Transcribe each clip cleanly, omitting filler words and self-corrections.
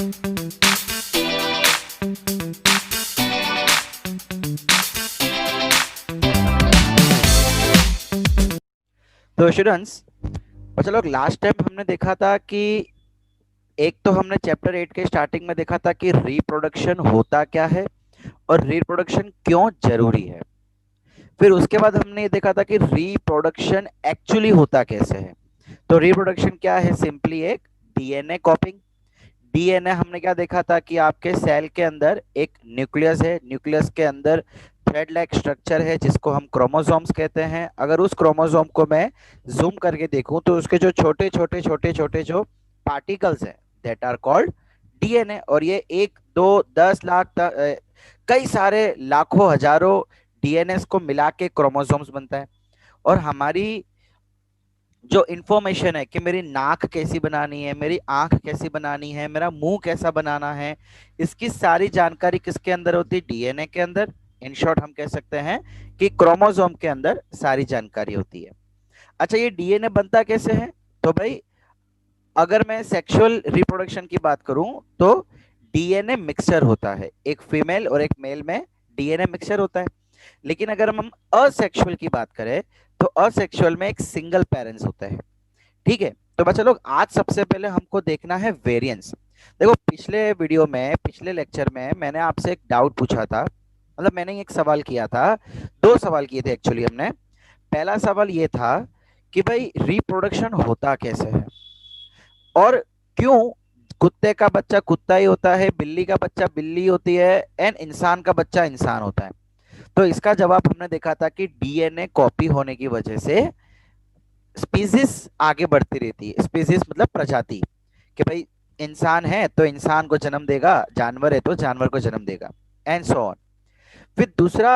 तो स्टूडेंट्स, चलो last time हमने देखा था कि एक तो हमने चैप्टर 8 के स्टार्टिंग में देखा था कि रिप्रोडक्शन होता क्या है और रिप्रोडक्शन क्यों जरूरी है। फिर उसके बाद हमने ये देखा था कि रिप्रोडक्शन एक्चुअली होता कैसे है। तो रिप्रोडक्शन क्या है? सिंपली एक डीएनए कॉपिंग। डीएनए हमने क्या देखा था कि आपके सेल के अंदर एक न्यूक्लियस है, न्यूक्लियस के अंदर थ्रेड लाइक स्ट्रक्चर है जिसको हम क्रोमोसोम्स कहते हैं। अगर उस क्रोमोसोम को मैं जूम करके देखूं तो उसके जो छोटे छोटे छोटे छोटे जो पार्टिकल्स हैं दैट आर कॉल्ड डीएनए। और ये 1 2 10 लाख कई सारे लाखों हजारों डीएनए को मिला के क्रोमोसोम्स बनता है। और हमारी जो इंफॉर्मेशन है कि मेरी नाक कैसी बनानी है, मेरी आंख कैसी बनानी है, मेरा मुंह कैसा बनाना है, इसकी सारी जानकारी किसके अंदर होती है? डीएनए के अंदर। इन शॉर्ट हम कह सकते हैं कि क्रोमोसोम के अंदर सारी जानकारी होती है। अच्छा, ये डीएनए बनता कैसे है? तो भाई, अगर मैं सेक्सुअल रिप्रोडक्शन की बात करूं तो डीएनए मिक्सचर होता है, एक फीमेल और एक मेल में डीएनए मिक्सचर होता है। लेकिन अगर हम असेक्सुअल की बात करें तो असेक्सुअल में एक सिंगल पेरेंट्स होता है। ठीक है, तो बच्चा लोग आज सबसे पहले हमको देखना है वेरिएंस। देखो, पिछले वीडियो में, पिछले लेक्चर में मैंने आपसे एक डाउट पूछा था, मतलब मैंने एक सवाल किया था। दो सवाल किए थे एक्चुअली हमने। पहला सवाल ये था कि भाई रिप्रोडक्शन होता कैसे है और क्यों कुत्ते का बच्चा कुत्ता ही होता है, बिल्ली का बच्चा बिल्ली होती है एंड इंसान का बच्चा इंसान होता है। तो इसका जवाब हमने देखा था कि डीएनए कॉपी होने की वजह से स्पीसीज आगे बढ़ती रहती है। स्पीसीज मतलब प्रजाति, कि भाई इंसान है तो इंसान को जन्म देगा, जानवर है तो जानवर को जन्म देगा, एंड सो ऑन। फिर दूसरा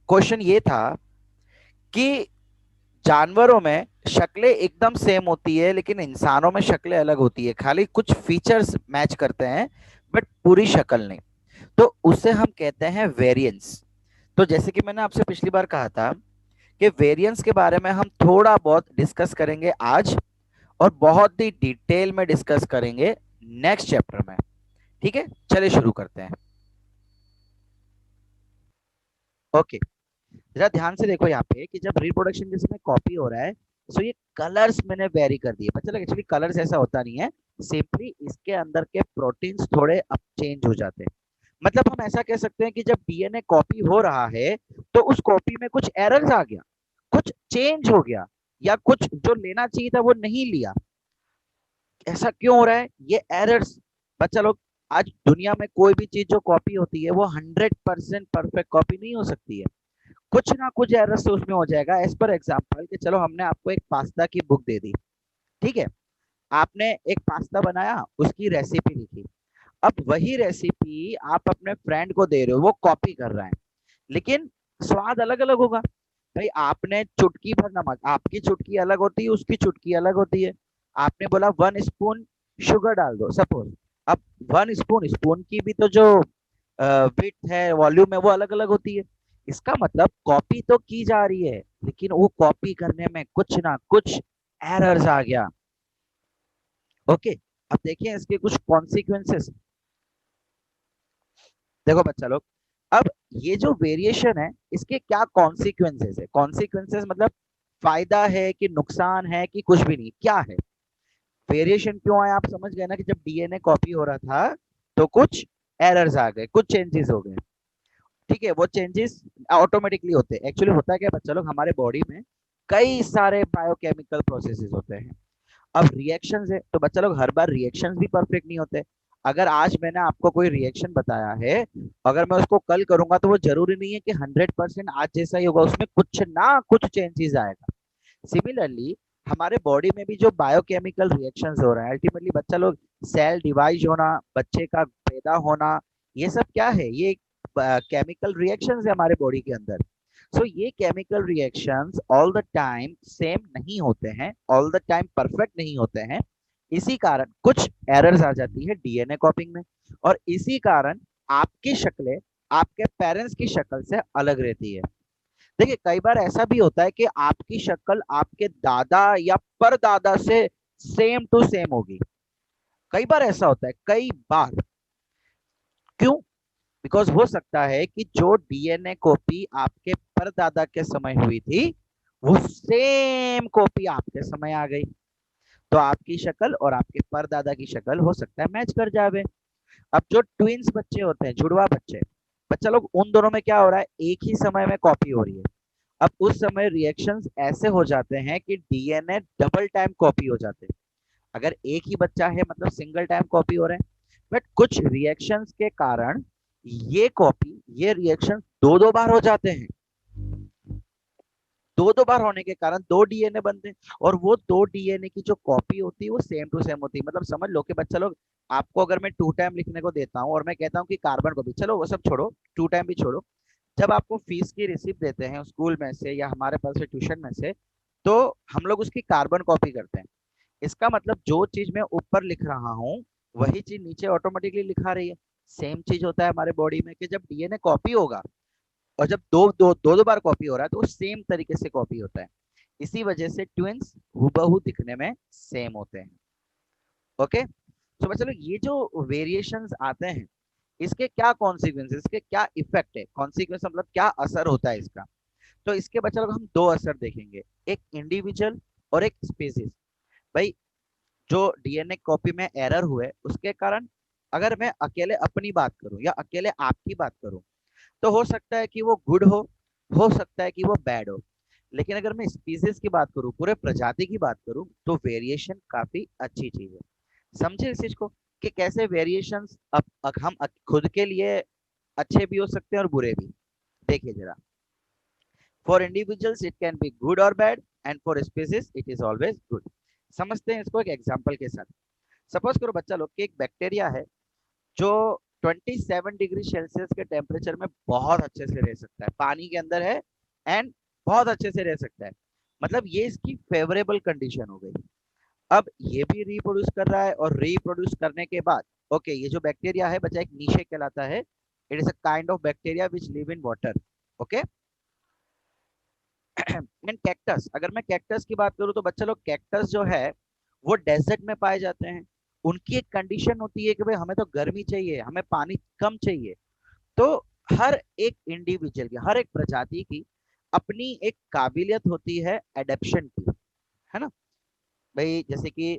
क्वेश्चन ये था कि जानवरों में शक्लें एकदम सेम होती है लेकिन इंसानों में शक्लें अलग होती है, खाली कुछ फीचर्स मैच करते हैं बट पूरी शक्ल नहीं। तो उसे हम कहते हैं वेरिएंस। तो जैसे कि मैंने आपसे पिछली बार कहा था कि वेरिएंस के बारे में हम थोड़ा बहुत डिस्कस करेंगे आज, और बहुत ही डिटेल में डिस्कस करेंगे नेक्स्ट चैप्टर में। ठीक है, चलिए शुरू करते हैं। ओके, जरा ध्यान से देखो यहाँ पे कि जब रिप्रोडक्शन के समय कॉपी हो रहा है तो ये कलर्स मैंने वेरी कर दिए। पता लगा, एक्चुअली कलर्स ऐसा होता नहीं है, सिंपली इसके अंदर के प्रोटीन्स थोड़े अब चेंज हो जाते हैं। मतलब हम ऐसा कह सकते हैं कि जब डीएनए कॉपी हो रहा है तो उस कॉपी में कुछ एरर्स आ गया, कुछ चेंज हो गया, या कुछ जो लेना चाहिए था वो नहीं लिया। ऐसा क्यों हो रहा है? ये एरर्स, बच्चा लोग, आज दुनिया में कोई भी चीज जो कॉपी होती है वो 100% परफेक्ट कॉपी नहीं हो सकती है। कुछ ना कुछ एरर्स तो उसमें हो जाएगा। एज पर एग्जाम्पल कि चलो हमने आपको एक पास्ता की बुक दे दी, ठीक है, आपने एक पास्ता बनाया, उसकी रेसिपी लिखी। अब वही रेसिपी आप अपने फ्रेंड को दे रहे हो, वो कॉपी कर रहा है, लेकिन स्वाद अलग अलग होगा। भाई, आपने चुटकी भर नमक, आपकी चुटकी अलग होती है, उसकी चुटकी अलग होती है। आपने बोला 1 स्पून शुगर डाल दो सपोज। अब 1 स्पून, स्पून की भी तो जो विड्थ है, वॉल्यूम है, वो अलग अलग होती है। इसका मतलब कॉपी तो की जा रही है लेकिन वो कॉपी करने में कुछ ना कुछ एरर्स आ गया। ओके, अब देखिए इसके कुछ कॉन्सिक्वेंसेस। देखो बच्चा लोग, अब ये जो वेरिएशन है इसके क्या कॉन्सिक्वेंसेस है? कॉन्सिक्वेंसेस मतलब फायदा है कि नुकसान है कि कुछ भी नहीं, क्या है? वेरिएशन क्यों आया? आप समझ गए ना कि जब डीएनए कॉपी हो रहा था तो कुछ एरर्स आ गए, कुछ चेंजेस हो गए। ठीक है, वो चेंजेस ऑटोमेटिकली होते हैं। एक्चुअली होता है क्या बच्चा लोग, हमारे बॉडी में कई सारे बायोकेमिकल प्रोसेसेस होते हैं। अब रिएक्शंस है तो बच्चा लोग, हर बार रिएक्शंस भी परफेक्ट नहीं होते। अगर आज मैंने आपको कोई रिएक्शन बताया है, अगर मैं उसको कल करूंगा तो वो जरूरी नहीं है कि 100% आज जैसा ही होगा, उसमें कुछ ना कुछ चेंजेस आएगा। सिमिलरली हमारे बॉडी में भी जो बायोकेमिकल रिएक्शंस हो रहा है, अल्टीमेटली बच्चा लोग, सेल डिवाइड होना, बच्चे का पैदा होना, ये सब क्या है? ये केमिकल रिएक्शंस है हमारे बॉडी के अंदर। सो ये chemical reactions all the time same नहीं होते हैं, ऑल द टाइम परफेक्ट नहीं होते हैं। इसी कारण कुछ एरर्स आ जाती है डीएनए कॉपिंग में, और इसी कारण आपकी शक्लें आपके पेरेंट्स की शक्ल से अलग रहती है। देखिए, कई बार ऐसा भी होता है कि आपकी शक्ल आपके दादा या परदादा से सेम टू सेम होगी। कई बार ऐसा होता है, कई बार। क्यों? बिकॉज हो सकता है कि जो डीएनए कॉपी आपके परदादा के समय हुई थी, वो सेम कॉपी आपके समय आ गई, तो आपकी शक्ल और आपके परदादा की शक्ल हो सकता है मैच कर जावे। अब जो ट्विंस बच्चे होते हैं, जुड़वा बच्चे, बच्चा लोग, उन दोनों में क्या हो रहा है, एक ही समय में कॉपी हो रही है। अब उस समय रिएक्शंस ऐसे हो जाते हैं कि डीएनए डबल टाइम कॉपी हो जाते हैं। अगर एक ही बच्चा है मतलब सिंगल टाइम कॉपी हो रहे हैं, बट कुछ रिएक्शंस के कारण ये कॉपी, ये रिएक्शन दो दो बार हो जाते हैं। दो दो बार होने के कारण दो डीएनए बनते हैं, और वो दो डीएनए की जो कॉपी होती है वो सेम टू सेम होती है। मतलब समझ लो कि बच्चा लोग, आपको अगर मैं टू टाइम लिखने को देता हूँ और मैं कहता हूँ कि कार्बन को भी, चलो वो सब छोड़ो, टू टाइम भी छोड़ो, जब आपको फीस की रिसिप्ट देते हैं स्कूल में से या हमारे पास से ट्यूशन में से, तो हम लोग उसकी कार्बन कॉपी करते हैं। इसका मतलब जो चीज मैं ऊपर लिख रहा हूँ वही चीज नीचे ऑटोमेटिकली लिखा रही है। सेम चीज होता है हमारे बॉडी में कि जब डीएनए कॉपी होगा, और जब दो बार कॉपी हो रहा है तो वो सेम तरीके से कॉपी होता है। इसी वजह से ट्विंस हूबहू दिखने में सेम होते हैं। ओके, तो चलो, ये जो वेरिएशंस आते हैं, इसके क्या कॉन्सिक्वेंस, इसके क्या इफेक्ट है, कॉन्सिक्वेंस मतलब क्या असर होता है इसका। तो इसके बच्चा लोग हम दो असर देखेंगे, एक इंडिविजुअल और एक स्पीसीज। भाई, जो डीएनए कॉपी में एरर हुए उसके कारण, अगर मैं अकेले अपनी बात करूं या अकेले आपकी बात करूं, तो हो सकता है कि वो गुड हो सकता है कि वो बैड हो। लेकिन अगर मैं स्पीसीज की बात करूं, पूरे प्रजाति की बात करूं, तो वेरिएशन काफी अच्छी चीज है। समझे इस चीज को कि कैसे वेरिएशंस अब हम खुद के लिए अच्छे भी हो सकते हैं और बुरे भी। देखिए जरा, for individuals it can be good और bad, and for species it is always good. समझते हैं इसको एक एग्जांपल के साथ। सपोज करो बच्चा लोग कि एक बैक्टीरिया है जो 27 डिग्री सेल्सियस के टेम्परेचर में बहुत अच्छे से रह सकता है, पानी के अंदर है, एंड बहुत अच्छे से रह सकता है। मतलब ये इसकी फेवरेबल कंडीशन हो गई। अब ये भी रिप्रोड्यूस कर रहा है, और रिप्रोड्यूस करने के बाद, ओके, ये जो बैक्टीरिया है बच्चा, एक नीचे कहलाता है। It is a kind of bacteria which live in water. Okay, and cactus, अगर मैं कैक्टस की बात करूं तो बच्चा लोग, कैक्टस जो है वो डेजर्ट में पाए जाते हैं। उनकी एक कंडीशन होती है कि भाई हमें तो गर्मी चाहिए, हमें पानी कम चाहिए। तो हर एक इंडिविजुअल की, हर एक प्रजाति की अपनी एक काबिलियत होती है एडेप्शन की, है ना। भाई जैसे कि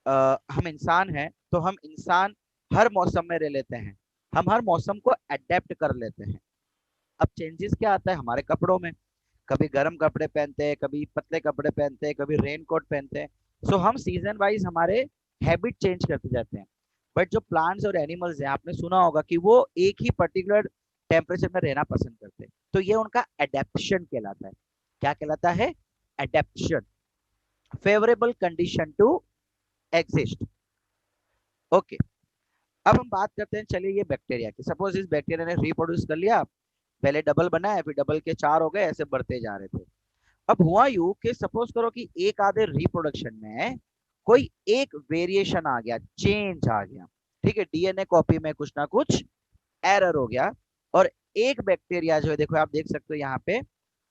हम इंसान हैं, तो हम इंसान हर मौसम में रह लेते हैं, हम हर मौसम को अडेप्ट कर लेते हैं। अब चेंजेस क्या आता है हमारे कपड़ों में, कभी गर्म कपड़े पहनते हैं, कभी पतले कपड़े पहनते हैं, कभी रेन कोट पहनते हैं। सो हम सीजन वाइज हमारे हैबिट चेंज करते जाते हैं। बट जो प्लांट्स और एनिमल्स हैं, आपने सुना होगा कि वो एक ही पर्टिकुलर टेम्परेचर में रहना पसंद करते हैं, तो ये उनका एडेप्शन कहलाता है। क्या कहलाता है? Adaption, favourable condition to exist. Okay, अब हम बात करते हैं, चलिए, ये बैक्टीरिया की। सपोज इस बैक्टीरिया ने रिप्रोड्यूस कर लिया, पहले डबल बनाए, फिर डबल के चार हो गए, ऐसे बढ़ते जा रहे थे। अब हुआ यूं कि सपोज करो कि एक आधे रिप्रोडक्शन में कोई एक वेरिएशन आ गया, चेंज आ गया, ठीक है, डीएनए कॉपी में कुछ ना कुछ एरर हो गया, और एक बैक्टीरिया जो है, देखो आप देख सकते हो यहाँ पे,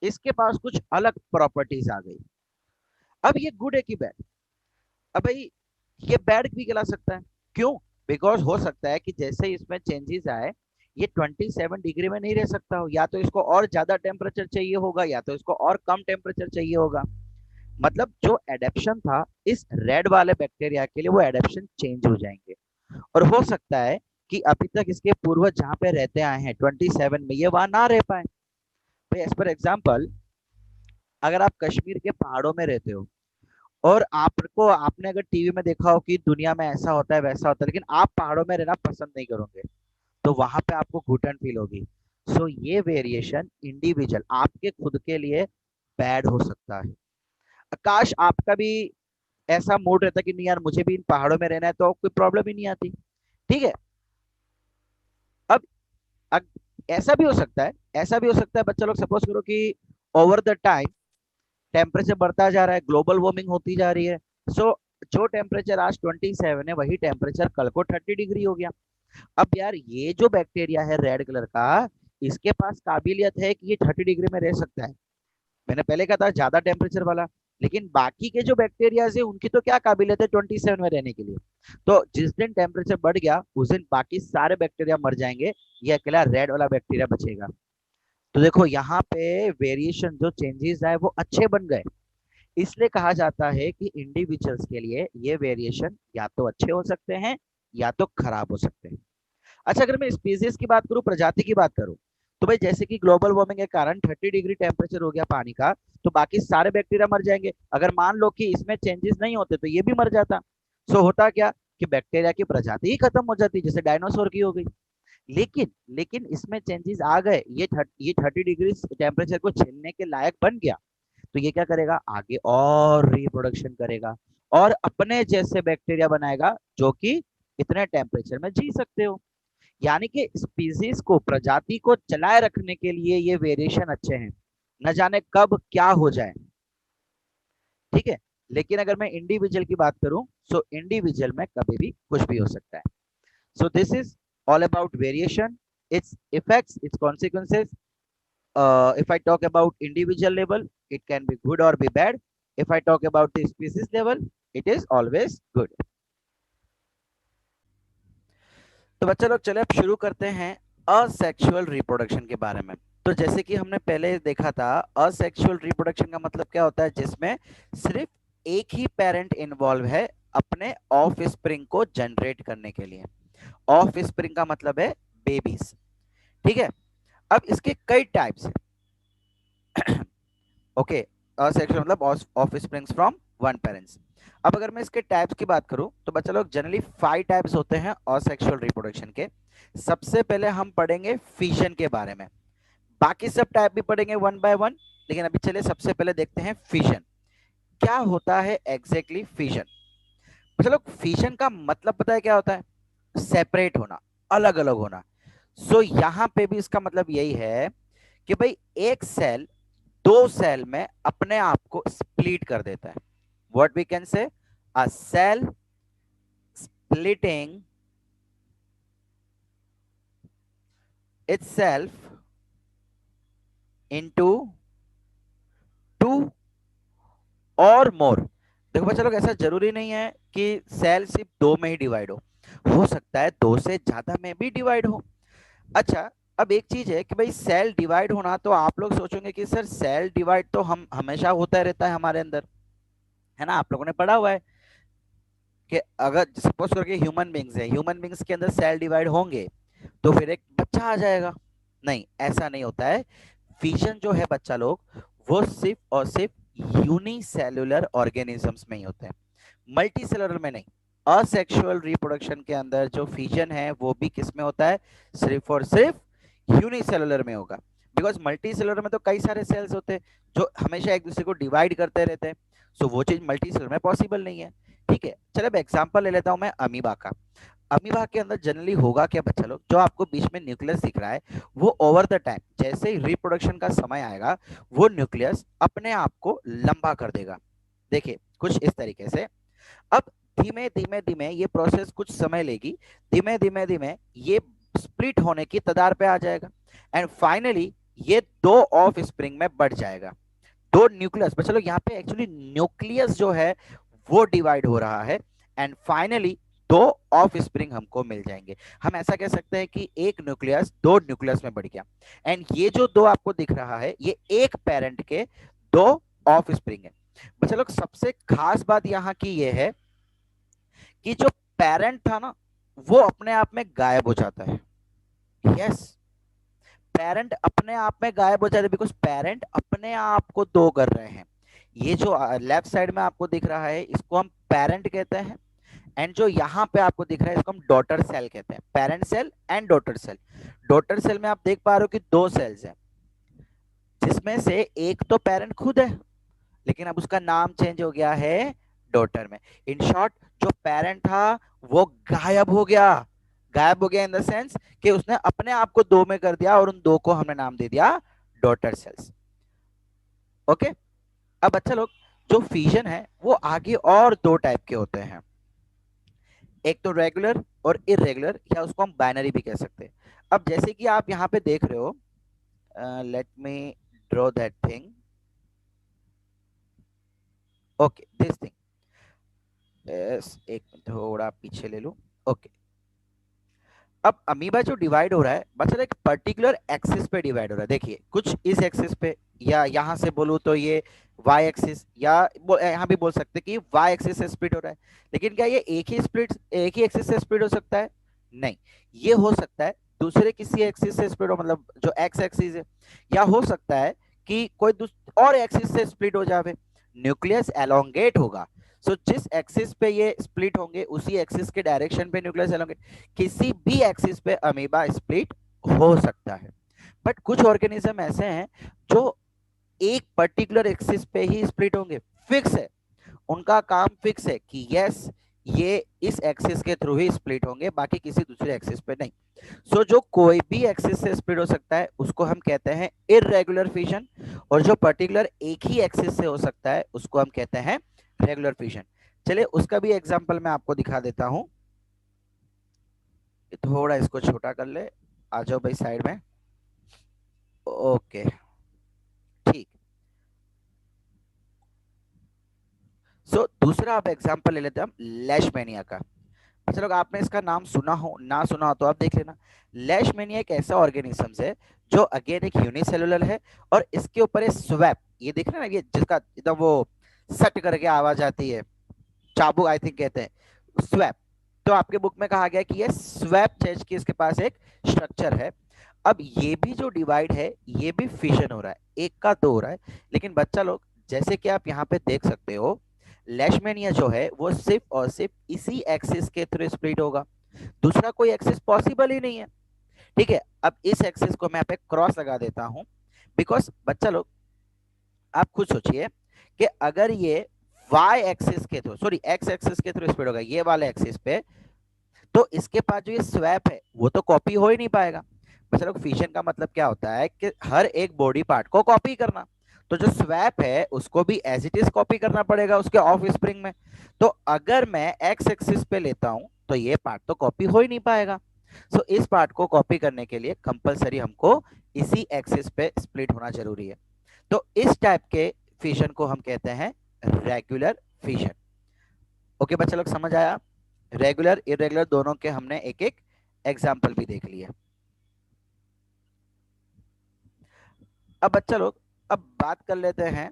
इसके पास कुछ अलग प्रॉपर्टीज आ गई। अब ये गुड है कि बैड? अब भाई, ये बैड भी कहला सकता है। क्यों? बिकॉज हो सकता है कि जैसे इसमें चेंजेस आए, ये 27 डिग्री में नहीं रह सकता हो, या तो इसको और ज्यादा टेम्परेचर चाहिए होगा, या तो इसको और कम टेम्परेचर चाहिए होगा। मतलब जो एडेप्शन था इस रेड वाले बैक्टीरिया के लिए, वो एडेप्शन चेंज हो जाएंगे। और हो सकता है कि अभी तक इसके पूर्वज जहाँ पे रहते आए हैं 27 में, ये वहां ना रह पाए। भाई एज पर एग्जाम्पल, अगर आप कश्मीर के पहाड़ों में रहते हो, और आपको, आपने अगर टीवी में देखा हो कि दुनिया में ऐसा होता है वैसा होता है, लेकिन आप पहाड़ों में रहना पसंद नहीं करोगे, तो वहां पे आपको घुटन फील होगी। सो ये वेरिएशन इंडिविजुअल आपके खुद के लिए बैड हो सकता है। काश आपका भी ऐसा मूड रहता कि नहीं यार, मुझे भी इन पहाड़ों में रहना है, तो कोई प्रॉब्लम ही नहीं आती। ठीक है। अब अग, ऐसा भी हो सकता है, ऐसा भी हो सकता है बच्चा लोग, सपोज करो कि ओवर द टाइम टेम्परेचर बढ़ता जा रहा है, ग्लोबल वार्मिंग होती जा रही है। सो जो टेम्परेचर आज 27 है, वही टेम्परेचर कल को 30 डिग्री हो गया। अब यार, ये जो बैक्टीरिया है रेड कलर का, इसके पास काबिलियत है कि ये 30 डिग्री में रह सकता है। मैंने पहले कहा था ज्यादा टेम्परेचर वाला, लेकिन बाकी के जो बैक्टीरियाज है उनकी तो क्या काबिलियत है 27 में रहने के लिए। तो जिस दिन टेम्परेचर बढ़ गया उस दिन बाकी सारे बैक्टीरिया मर जाएंगे, ये अकेला रेड वाला बैक्टीरिया बचेगा। तो देखो यहाँ पे वेरिएशन जो चेंजेस आए वो अच्छे बन गए। इसलिए कहा जाता है कि इंडिविजुअल्स के लिए ये वेरिएशन या तो अच्छे हो सकते हैं या तो खराब हो सकते हैं। अच्छा, अगर मैं स्पीसीज की बात करूं, प्रजाति की बात करूं, तो भाई जैसे कि ग्लोबल वार्मिंग के कारण 30 डिग्री टेम्परेचर हो गया पानी का, तो बाकी सारे बैक्टीरिया मर जाएंगे। अगर मान लो कि इसमें चेंजेस नहीं होते तो ये भी मर जाता। सो होता क्या कि बैक्टीरिया की प्रजाति ही खत्म हो जाती, जैसे डायनासोर की हो गई। लेकिन लेकिन इसमें चेंजेस आ गए, ये 30 डिग्री टेम्परेचर को झेलने के लायक बन गया। तो ये क्या करेगा, आगे और रिप्रोडक्शन करेगा और अपने जैसे बैक्टीरिया बनाएगा जो कि इतने टेम्परेचर में जी सकते हो। यानी कि स्पीसीज को, प्रजाति को चलाए रखने के लिए ये वेरिएशन अच्छे हैं, न जाने कब क्या हो जाए। ठीक है। लेकिन अगर मैं इंडिविजुअल की बात करूं, सो इंडिविजुअल में कभी भी कुछ भी हो सकता है। So this is all about variation, it's effects, it's consequences. If I talk about individual level, it can be good or be bad. If I talk about the species level, it is always good. तो बच्चा लोग चले अब शुरू करते हैं asexual reproduction के बारे में। तो जैसे कि हमने पहले देखा था, असेक्सुअल रिप्रोडक्शन का मतलब क्या होता है, जिसमें सिर्फ एक ही पेरेंट इन्वॉल्व है अपने ऑफ स्प्रिंग को जनरेट करने के लिए। ऑफ स्प्रिंग का मतलब है बेबीज। ठीक है। अब इसके कई टाइप्स हैं। ओके, असेक्सुअल मतलब of springs from one parents. अब अगर मैं इसके टाइप्स की बात करूं तो बच्चा लोग जनरली 5 टाइप्स होते हैं असेक्सुअल रिप्रोडक्शन के। सबसे पहले हम पढ़ेंगे फिशन के बारे में, बाकी सब टाइप भी पढ़ेंगे वन बाय वन, लेकिन अभी चलिए सबसे पहले देखते हैं फिशन। क्या होता है एग्जैक्टली फिशन? बच्चा लोग फिशन का मतलब पता है क्या होता है? सेपरेट होना, अलग अलग होना। सो यहां पे भी इसका मतलब यही है कि भाई एक सेल दो सेल में अपने आप को स्प्लिट कर देता है। What we can say, a cell splitting itself into two or more. देखो बच्चा लोग, ऐसा जरूरी नहीं है कि सेल सिर्फ दो में ही डिवाइड हो सकता है दो से ज्यादा में भी डिवाइड हो। अच्छा, अब एक चीज है कि भाई सेल डिवाइड होना, तो आप लोग सोचेंगे कि सर सेल डिवाइड तो हम हमेशा होता रहता है हमारे अंदर, है ना, आप लोगों ने पढ़ा हुआ है कि अगर सपोज करके ह्यूमन बींग्स है, ह्यूमन बींग्स के अंदर सेल डिवाइड होंगे तो फिर एक बच्चा आ जाएगा। नहीं, ऐसा नहीं होता है। फिशन जो है बच्चा लोग, वो सिर्फ और सिर्फ यूनिसेल्युलर ऑर्गेनिजम्स में ही होते हैं, मल्टी सेलुलर में नहीं। असेक्सुअल रिप्रोडक्शन के अंदर जो फिजन है वो भी किस में होता है, सिर्फ और सिर्फ यूनिसेलुलर में होगा। बिकॉज मल्टी सेलुलर में तो कई सारे सेल्स होते हैं जो हमेशा एक दूसरे को डिवाइड करते रहते हैं। सो वो चीज मल्टी सेलुलर में पॉसिबल नहीं है। ठीक है, चलो अब एग्जांपल ले लेता हूं मैं अमीबा का। अमीबा के अंदर जनरली होगा क्या बच्चा लोग, जो आपको बीच में न्यूक्लियस दिख रहा है, वो ओवर द टाइम जैसे ही रिप्रोडक्शन का समय आएगा, वो न्यूक्लियस अपने आप को लंबा कर देगा। देखिए कुछ इस तरीके से। अब धीमे धीमे धीमे ये प्रोसेस कुछ समय लेगी, धीमे धीमे धीमे ये स्प्लिट होने की कगार पे आ जाएगा एंड फाइनली ये दो ऑफ स्प्रिंग में बढ़ जाएगा। दो न्यूक्लियस, बच्चा लोग यहाँ पे एक्चुअली न्यूक्लियस जो है वो डिवाइड हो रहा है एंड फाइनली दो ऑफ स्प्रिंग हमको मिल जाएंगे। हम ऐसा कह सकते हैं कि एक न्यूक्लियस दो न्यूक्लियस में बढ़ गया एंड ये जो दो आपको दिख रहा है ये एक पेरेंट के दो ऑफ स्प्रिंग है। बच्चा लोग सबसे खास बात यहाँ की ये है कि जो पेरेंट था ना, वो अपने आप में गायब हो जाता है। यस, पेरेंट अपने आप में गायब हो जाते हैं बिकॉज पेरेंट अपने आप को दो कर रहे हैं। ये जो लेफ्ट साइड में आपको दिख रहा है इसको हम पेरेंट कहते हैं एंड जो यहाँ पे आपको दिख रहा है इसको हम डॉटर सेल कहते हैं, parent cell and daughter cell. Daughter cell में आप देख पा रहे हो कि दो सेल्स हैं, जिसमें से एक तो पेरेंट खुद है लेकिन अब उसका नाम चेंज हो गया है डॉटर में। इन शॉर्ट, जो पेरेंट था वो गायब हो गया। गायब हो गया इन द सेंस कि उसने अपने आप को दो में कर दिया और उन दो को हमने नाम दे दिया डॉटर सेल्स। ओके। अब अच्छा लोग, जो फ्यूजन है वो आगे और दो टाइप के होते हैं, एक तो रेगुलर और इरेगुलर, या उसको हम बाइनरी भी कह सकते हैं। अब जैसे कि आप यहाँ पे देख रहे हो, let me draw that thing. Okay this thing, एक मिनट थोड़ा पीछे ले लूं। ओके, अब अमीबा जो डिवाइड हो रहा है मतलब एक पर्टिकुलर एक्सिस पे डिवाइड हो रहा है। देखिए कुछ इस एक्सिस पे, या यहां से बोलूं तो ये वाई एक्सिस, या यहां भी बोल सकते हैं कि वाई एक्सिस से स्प्लिट हो रहा है। लेकिन क्या ये एक ही एक्सिस से स्प्लिट हो सकता है? नहीं, ये हो सकता है दूसरे किसी एक्सिस से स्प्लिट हो, मतलब जो एक्स एक्सिस है, या हो सकता है कि कोई और एक्सिस से स्प्लिट हो जावे, न्यूक्लियस एलोंगेट होगा। सो जिस एक्सिस पे ये स्प्लिट होंगे उसी एक्सिस के डायरेक्शन पे न्यूक्लियस एलोंगेट, किसी भी एक्सिस पे अमीबा स्प्लिट हो सकता है। बट कुछ ऑर्गेनिज्म ऐसे हैं जो एक पर्टिकुलर एक्सिस पे ही स्प्लिट होंगे, फिक्स है, उनका काम फिक्स है कि यस ये इस एक्सिस के थ्रू ही स्प्लिट होंगे, बाकी किसी दूसरे एक्सिस पे नहीं। सो जो कोई भी एक्सिस से स्प्लिट हो सकता है उसको हम कहते हैं इररेगुलर फिशन, और जो पर्टिकुलर एक ही एक्सिस से हो सकता है उसको हम कहते हैं रेगुलर फिशन। चलिए उसका भी एग्जांपल मैं आपको दिखा देता हूं, थोड़ा इसको छोटा कर ले, आ जाओ भाई साइड में। ओके ठीक। सो दूसरा आप एग्जांपल ले लेते हैं हम लेशमेनिया का। अच्छा लोग, आपने इसका नाम सुना हो ना सुना हो तो आप देख लेना। लेशमेनिया एक ऐसा ऑर्गेनिज्म है जो अगेन एक यूनिसेलुलर है, और इसके ऊपर है स्वेप, ये देख रहे हैं ना, ये जिसका एकदम वो सट करके आवाज आती है, चाबुक आई थिंक कहते हैं स्वेप। तो आपके बुक में कहा गया कि ये स्वेप चेज की इसके पास एक स्ट्रक्चर है। अब ये भी जो डिवाइड है ये भी फिशन हो रहा है, एक का दो हो रहा है। लेकिन बच्चा लोग जैसे कि आप यहाँ पे देख सकते हो, लेशमेनिया जो है वो सिर्फ और सिर्फ इसी एक्सिस के थ्रू स्प्लिट होगा, दूसरा कोई एक्सिस पॉसिबल ही नहीं है। ठीक है, अब इस एक्सिस को मैं यहाँ पे क्रॉस लगा देता हूं, बिकॉज बच्चा लोग आप खुद सोचिए कि अगर ये वाई एक्सिस के थ्रू, सॉरी एक्स एक्सिस के थ्रू स्प्लिट होगा ये वाले एक्सिस पे, तो इसके पास जो ये स्वैप है वो तो कॉपी हो ही नहीं पाएगा। मतलब फिशन का मतलब क्या होता है कि हर एक बॉडी पार्ट को कॉपी करना, तो जो स्वैप है उसको भी एज इट इज कॉपी करना पड़ेगा उसके ऑफ स्प्रिंग में। तो अगर मैं एक्स एक्सिस पे लेता हूं तो ये पार्ट तो कॉपी हो ही नहीं पाएगा। सो इस पार्ट को कॉपी करने के लिए कंपलसरी हमको इसी एक्सिस पे स्प्लिट होना जरूरी है। तो इस टाइप के फिशन को हम कहते हैं रेगुलर फिशन। ओके बच्चा लोग समझ आया? रेगुलर इरेगुलर दोनों के हमने एक एक एग्जाम्पल भी देख लिए। अब बच्चा लोग अब बात कर लेते हैं,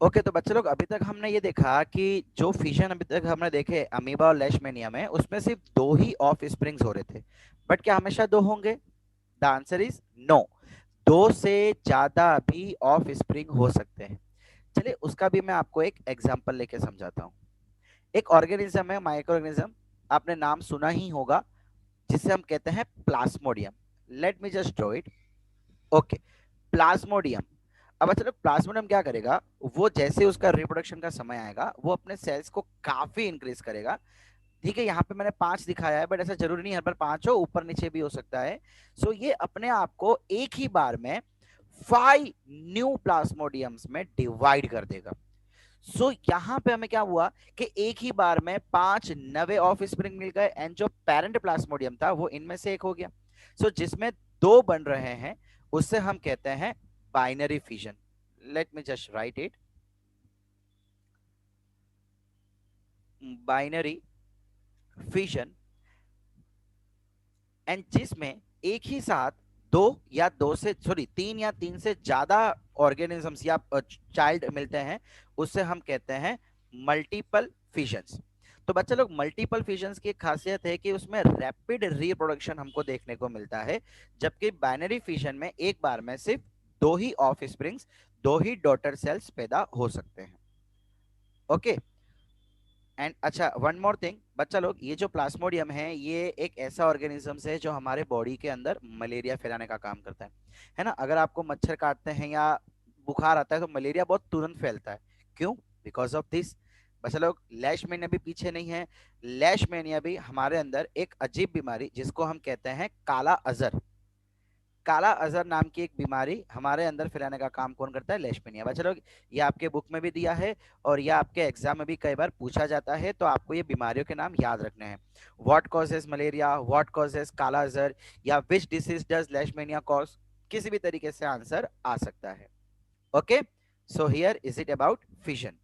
ओके तो बच्चे लोग अभी तक हमने ये देखा कि जो फिशन अभी तक हमने देखे अमीबा और लेशमेनिया में, उसमें सिर्फ दो ही ऑफ स्प्रिंग्स हो रहे थे। बट क्या हमेशा दो होंगे? द आंसर इज नो, दो से ज्यादा भी ऑफ स्प्रिंग हो सकते हैं। चलिए उसका भी मैं आपको एक एग्जांपल लेके समझाता हूँ। एक ऑर्गेनिज्म है, माइक्रो ऑर्गेनिज्म, आपने नाम सुना ही होगा, जिसे हम कहते हैं Plasmodium. Let me just draw it. Okay, Plasmodium. अब अच्छा लोग प्लाज्मोडियम क्या करेगा, वो जैसे उसका रिप्रोडक्शन का समय आएगा वो अपने सेल्स को काफी इंक्रीज करेगा। ठीक है, यहाँ पे मैंने 5 दिखाया है, बट ऐसा जरूरी नहीं हर बार 5 हो, ऊपर नीचे भी हो सकता है। सो ये अपने आप को एक ही बार में 5 न्यू प्लाज्मोडियम्स में डिवाइड कर देगा। सो यहाँ पे हमें क्या हुआ कि एक ही बार में 5 नवे ऑफ स्प्रिंग मिल गए, एंड जो पेरेंट प्लाज्मोडियम था वो इनमें से एक हो गया। सो जिसमें दो बन रहे हैं उससे हम कहते हैं binary fission. Let me just right it, binary fission. And जिसमें एक ही साथ दो या दो से सॉरी तीन या तीन से ज्यादा ऑर्गेनिजम्स या चाइल्ड मिलते हैं, उससे हम कहते हैं मल्टीपल फिशंस। तो बच्चे लोग मल्टीपल फिशंस की खासियत है कि उसमें रैपिड रिप्रोडक्शन हमको देखने को मिलता है, जबकि बाइनरी फिशन में एक बार में सिर्फ दो ही ऑफ स्प्रिंग्स, दो ही डॉटर सेल्स पैदा हो सकते हैं। ओके, एंड अच्छा वन मोर थिंग बच्चा लोग, ये जो प्लाज्मोडियम है ये एक ऐसा ऑर्गेनिज्म है जो हमारे बॉडी के अंदर मलेरिया फैलाने का काम करता है ना। अगर आपको मच्छर काटते हैं या बुखार आता है तो मलेरिया बहुत तुरंत फैलता है। क्यों? Because of this. बच्चा लोग लैशमेनिया भी पीछे नहीं है, लैशमेनिया भी हमारे अंदर एक अजीब बीमारी जिसको हम कहते हैं काला अजर, काला अजहर नाम की एक बीमारी हमारे अंदर फैलाने का काम कौन करता है? लेशमेनिया। बच्चे लोग ये आपके बुक में भी दिया है और ये आपके एग्जाम में भी कई बार पूछा जाता है, तो आपको ये बीमारियों के नाम याद रखने हैं। What causes malaria, what causes काला अजहर, या विच डिसीज डज लेशमेनिया कॉज। किसी भी तरीके से आंसर आ सकता है। Okay, so here is it about fission.